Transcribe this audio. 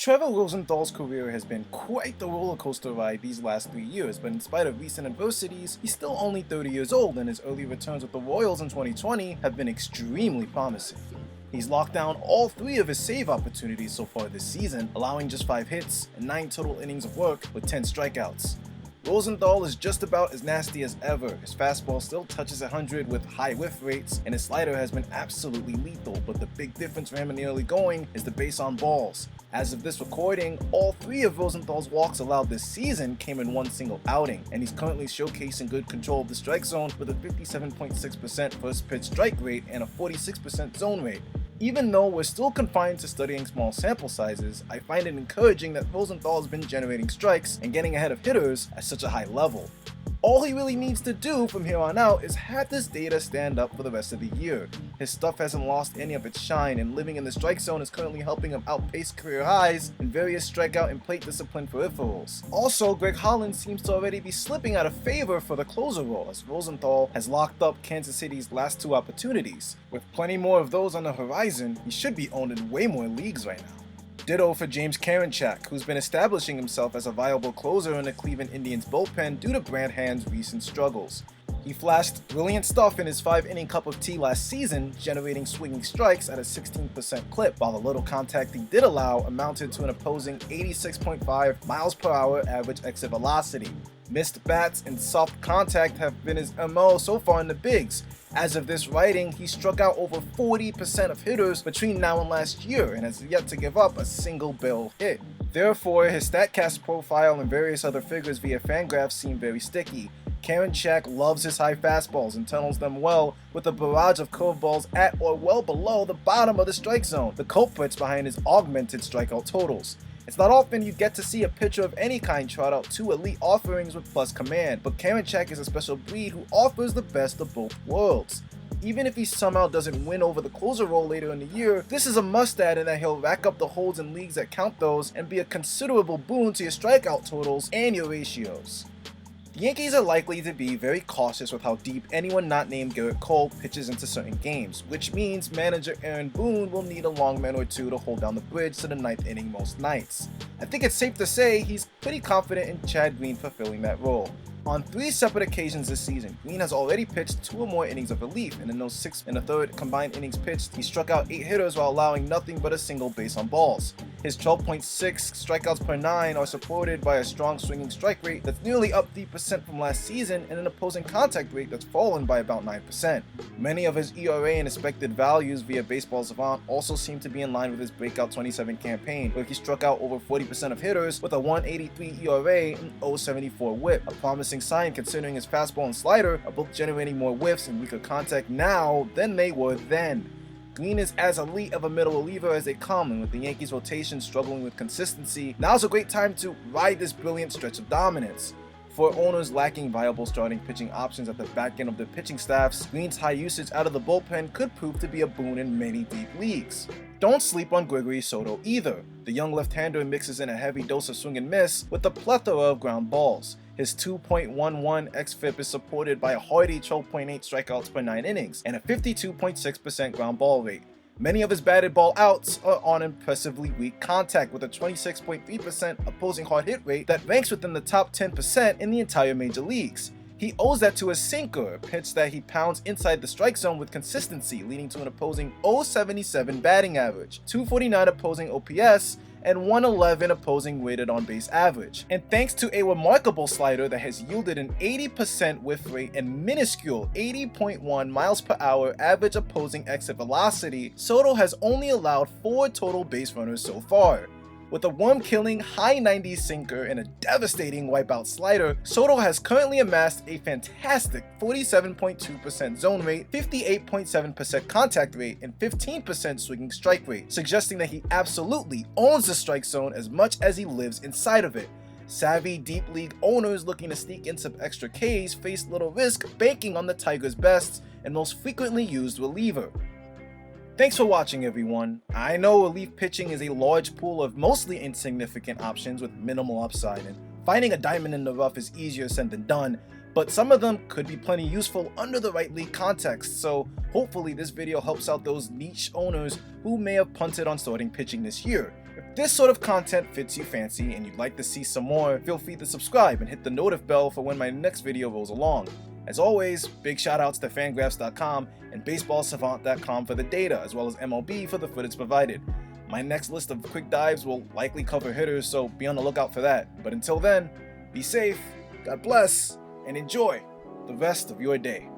Trevor Rosenthal's career has been quite the roller coaster ride these last 3 years, but in spite of recent adversities, he's still only 30 years old, and his early returns with the Royals in 2020 have been extremely promising. He's locked down all 3 of his save opportunities so far this season, allowing just 5 hits and 9 total innings of work with 10 strikeouts. Rosenthal is just about as nasty as ever. His fastball still touches 100 with high whiff rates, and his slider has been absolutely lethal, but the big difference for him in the early going is the base on balls. As of this recording, all 3 of Rosenthal's walks allowed this season came in one single outing, and he's currently showcasing good control of the strike zone with a 57.6% first pitch strike rate and a 46% zone rate. Even though we're still confined to studying small sample sizes, I find it encouraging that Rosenthal has been generating strikes and getting ahead of hitters at such a high level. All he really needs to do from here on out is have this data stand up for the rest of the year. His stuff hasn't lost any of its shine, and living in the strike zone is currently helping him outpace career highs in various strikeout and plate discipline peripherals. Also, Greg Holland seems to already be slipping out of favor for the closer role, as Rosenthal has locked up Kansas City's last 2 opportunities. With plenty more of those on the horizon, he should be owned in way more leagues right now. Ditto for James Karinchak, who's been establishing himself as a viable closer in the Cleveland Indians bullpen due to Brand Hand's recent struggles. He flashed brilliant stuff in his 5-inning cup of tea last season, generating swinging strikes at a 16% clip, while the little contact he did allow amounted to an opposing 86.5 miles per hour average exit velocity. Missed bats and soft contact have been his MO so far in the bigs. As of this writing, he struck out over 40% of hitters between now and last year and has yet to give up a single barrel hit. Therefore, his StatCast profile and various other figures via Fangraphs seem very sticky. Karinchak loves his high fastballs and tunnels them well with a barrage of curveballs at or well below the bottom of the strike zone, the culprits behind his augmented strikeout totals. It's not often you get to see a pitcher of any kind trot out 2 elite offerings with plus command, but Karinchak is a special breed who offers the best of both worlds. Even if he somehow doesn't win over the closer role later in the year, this is a must-add in that he'll rack up the holds in leagues that count those and be a considerable boon to your strikeout totals and your ratios. The Yankees are likely to be very cautious with how deep anyone not named Garrett Cole pitches into certain games, which means manager Aaron Boone will need a long man or 2 to hold down the bridge to the 9th inning most nights. I think it's safe to say he's pretty confident in Chad Green fulfilling that role. On 3 separate occasions this season, Green has already pitched 2 or more innings of relief, and in those 6 1/3 combined innings pitched, he struck out 8 hitters while allowing nothing but a single base on balls. His 12.6 strikeouts per 9 are supported by a strong swinging strike rate that's nearly up 3% from last season and an opposing contact rate that's fallen by about 9%. Many of his ERA and expected values via Baseball Savant also seem to be in line with his breakout 27 campaign, where he struck out over 40% of hitters with a 1.83 ERA and 0.74 whip, a promising sign considering his fastball and slider are both generating more whiffs and weaker contact now than they were then. Green is as elite of a middle reliever as they come, and with the Yankees rotation struggling with consistency, now's a great time to ride this brilliant stretch of dominance. For owners lacking viable starting pitching options at the back end of their pitching staffs, Green's high usage out of the bullpen could prove to be a boon in many deep leagues. Don't sleep on Gregory Soto either. The young left-hander mixes in a heavy dose of swing and miss with a plethora of ground balls. His 2.11 xFIP is supported by a hardy 12.8 strikeouts per 9 innings and a 52.6% ground ball rate. Many of his batted ball outs are on impressively weak contact with a 26.3% opposing hard hit rate that ranks within the top 10% in the entire major leagues. He owes that to his sinker, a pitch that he pounds inside the strike zone with consistency, leading to an opposing .077 batting average, 249 opposing OPS, and 111 opposing weighted on base average. And thanks to a remarkable slider that has yielded an 80% whiff rate and minuscule 80.1 miles per hour average opposing exit velocity, Soto has only allowed 4 total base runners so far. With a worm-killing high 90s sinker and a devastating wipeout slider, Soto has currently amassed a fantastic 47.2% zone rate, 58.7% contact rate, and 15% swinging strike rate, suggesting that he absolutely owns the strike zone as much as he lives inside of it. Savvy deep league owners looking to sneak in some extra Ks face little risk banking on the Tigers' best and most frequently used reliever. Thanks for watching, everyone. I know relief pitching is a large pool of mostly insignificant options with minimal upside, and finding a diamond in the rough is easier said than done, but some of them could be plenty useful under the right league context, so hopefully this video helps out those niche owners who may have punted on starting pitching this year. If this sort of content fits you fancy and you'd like to see some more, feel free to subscribe and hit the notif bell for when my next video rolls along. As always, big shoutouts to fangraphs.com and baseballsavant.com for the data, as well as MLB for the footage provided. My next list of quick dives will likely cover hitters, so be on the lookout for that. But until then, be safe, God bless, and enjoy the rest of your day.